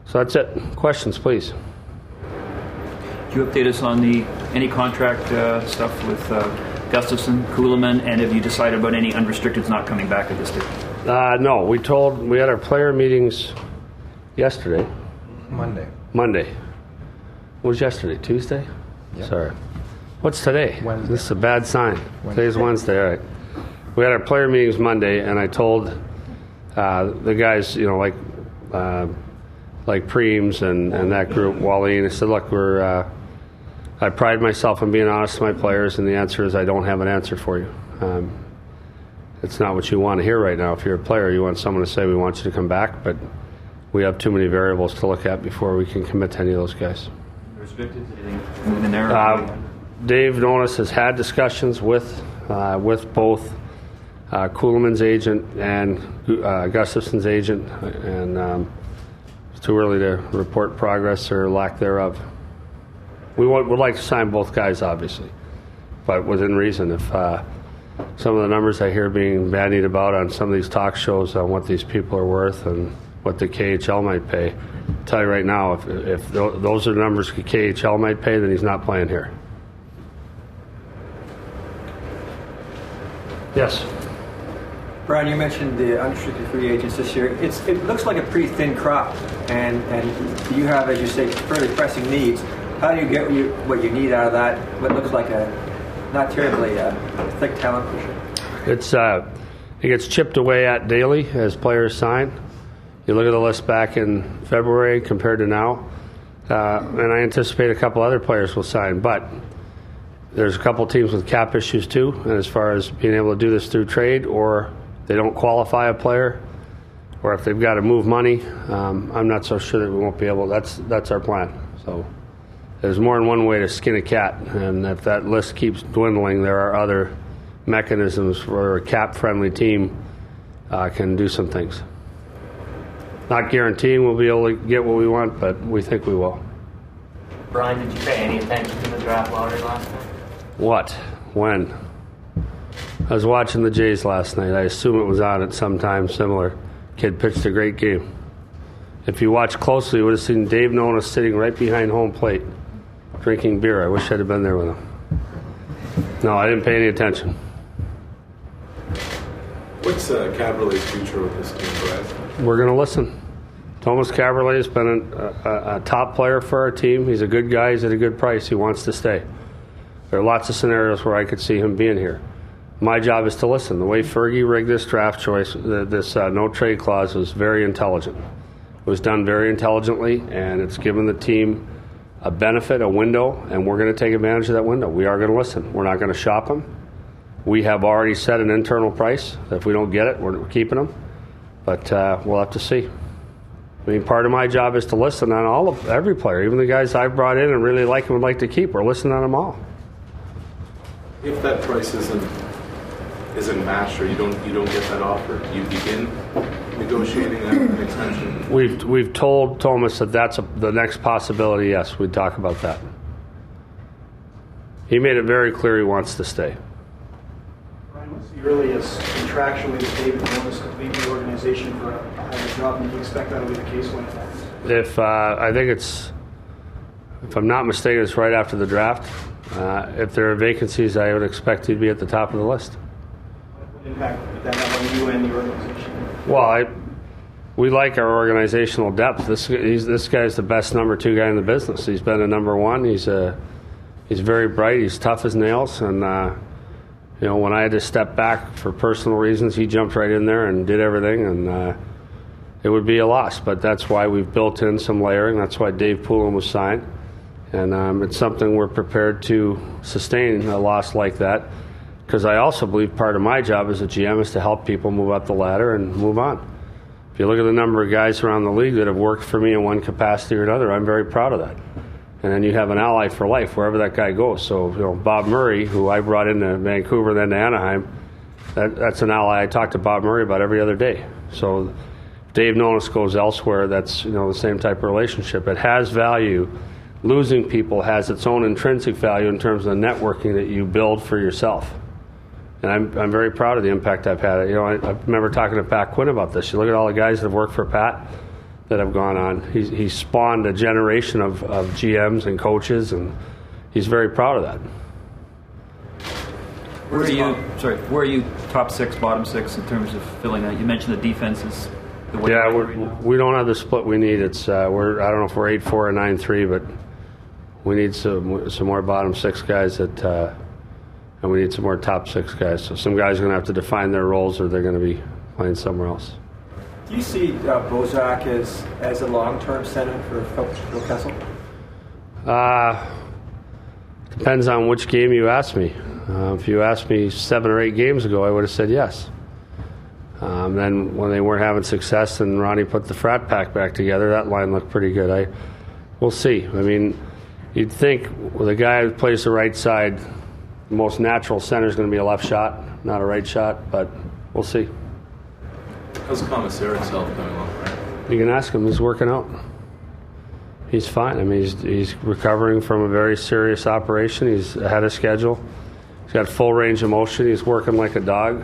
So that's it. Questions, please. Could you update us on any contract stuff with Gustafson, Kuhlman, and have you decided about any unrestricteds not coming back at this stage? No, we had our player meetings yesterday. Monday. What was yesterday? Tuesday? Yep. Sorry. What's today? Wednesday. This is a bad sign. Today's Wednesday. All right. We had our player meetings Monday, and I told the guys, like Preems and that group, Wally, I said, look, I pride myself on being honest to my players, and the answer is I don't have an answer for you. It's not what you want to hear right now. If you're a player, you want someone to say, we want you to come back, but we have too many variables to look at before we can commit to any of those guys. Restricted? Anything in there? Dave Nonis has had discussions with both Kuhlman's agent and Gustafson's agent, and it's too early to report progress or lack thereof. We would like to sign both guys, obviously, but within reason. If some of the numbers I hear being bandied about on some of these talk shows on what these people are worth and what the KHL might pay, I'll tell you right now, if those are the numbers the KHL might pay, then he's not playing here. Yes. Brian, you mentioned the unrestricted free agents this year. It looks like a pretty thin crop, and you have, as you say, fairly pressing needs. How do you get what you need out of that? What looks like a not terribly thick talent pool? It gets chipped away at daily as players sign. You look at the list back in February compared to now, and I anticipate a couple other players will sign, but there's a couple teams with cap issues too, and as far as being able to do this through trade, or they don't qualify a player, or if they've got to move money, I'm not so sure that we won't be able. That's our plan. So there's more than one way to skin a cat, and if that list keeps dwindling, there are other mechanisms where a cap-friendly team can do some things. Not guaranteeing we'll be able to get what we want, but we think we will. Brian, did you pay any attention to the draft lottery last night? What? When? I was watching the Jays last night. I assume it was on at some time similar. Kid pitched a great game. If you watch closely, you would have seen Dave Nonis sitting right behind home plate, drinking beer. I wish I'd have been there with him. No, I didn't pay any attention. What's Kaberle's future with this team, Brian? We're going to listen. Thomas Kaberle has been a top player for our team. He's a good guy. He's at a good price. He wants to stay. There are lots of scenarios where I could see him being here. My job is to listen. The way Fergie rigged this draft choice, this no-trade clause, was very intelligent. It was done very intelligently, and it's given the team a benefit, a window, and we're going to take advantage of that window. We are going to listen. We're not going to shop them. We have already set an internal price. If we don't get it, we're keeping them. But we'll have to see. I mean, part of my job is to listen on every player, even the guys I've brought in and really like and would like to keep. We're listening on them all. If that price isn't matched, or you don't get that offer, do you begin negotiating an extension? We've told Thomas that that's the next possibility. Yes, we'd talk about that. He made it very clear he wants to stay. Brian, what's the earliest contractually that David Nonis could leave the organization for a higher job, and do you expect that will be the case when it happens? I think if I'm not mistaken, it's right after the draft. If there are vacancies, I would expect he'd be at the top of the list. What impact would that have on you and the organization? Well, we like our organizational depth. This guy's the best number 2 guy in the business. He's been a number 1. He's very bright. He's tough as nails. And when I had to step back for personal reasons, he jumped right in there and did everything. And it would be a loss, but that's why we've built in some layering. That's why Dave Poulin was signed. And it's something we're prepared to sustain, a loss like that, because I also believe part of my job as a GM is to help people move up the ladder and move on. If you look at the number of guys around the league that have worked for me in one capacity or another, I'm very proud of that. And then you have an ally for life wherever that guy goes. So Bob Murray, who I brought into Vancouver, then to Anaheim, that's an ally I talk to Bob Murray about every other day. So if Dave Nonis goes elsewhere, that's the same type of relationship. It has value. Losing people has its own intrinsic value in terms of the networking that you build for yourself. And I'm very proud of the impact I've had. I remember talking to Pat Quinn about this. You look at all the guys that have worked for Pat. that have gone on. He's spawned a generation of GMs and coaches, and he's very proud of that. Where are you top six, bottom six in terms of filling out? You mentioned the defenses. Yeah, we don't have the split we need. It's I don't know if we're 8-4 or 9-3, but we need some more bottom six guys and we need some more top six guys. So some guys are going to have to define their roles, or they're going to be playing somewhere else. Do you see Bozak as a long-term center for Phil Kessel? Depends on which game you ask me. If you asked me 7 or 8 games ago, I would have said yes. Then when they weren't having success and Ronnie put the frat pack back together, that line looked pretty good. We'll see. I mean, you'd think with a guy who plays the right side, the most natural center is going to be a left shot, not a right shot, but we'll see. How's Commissari's health coming along, right? You can ask him. He's working out. He's fine. I mean, he's recovering from a very serious operation. He's ahead of schedule. He's got full range of motion. He's working like a dog.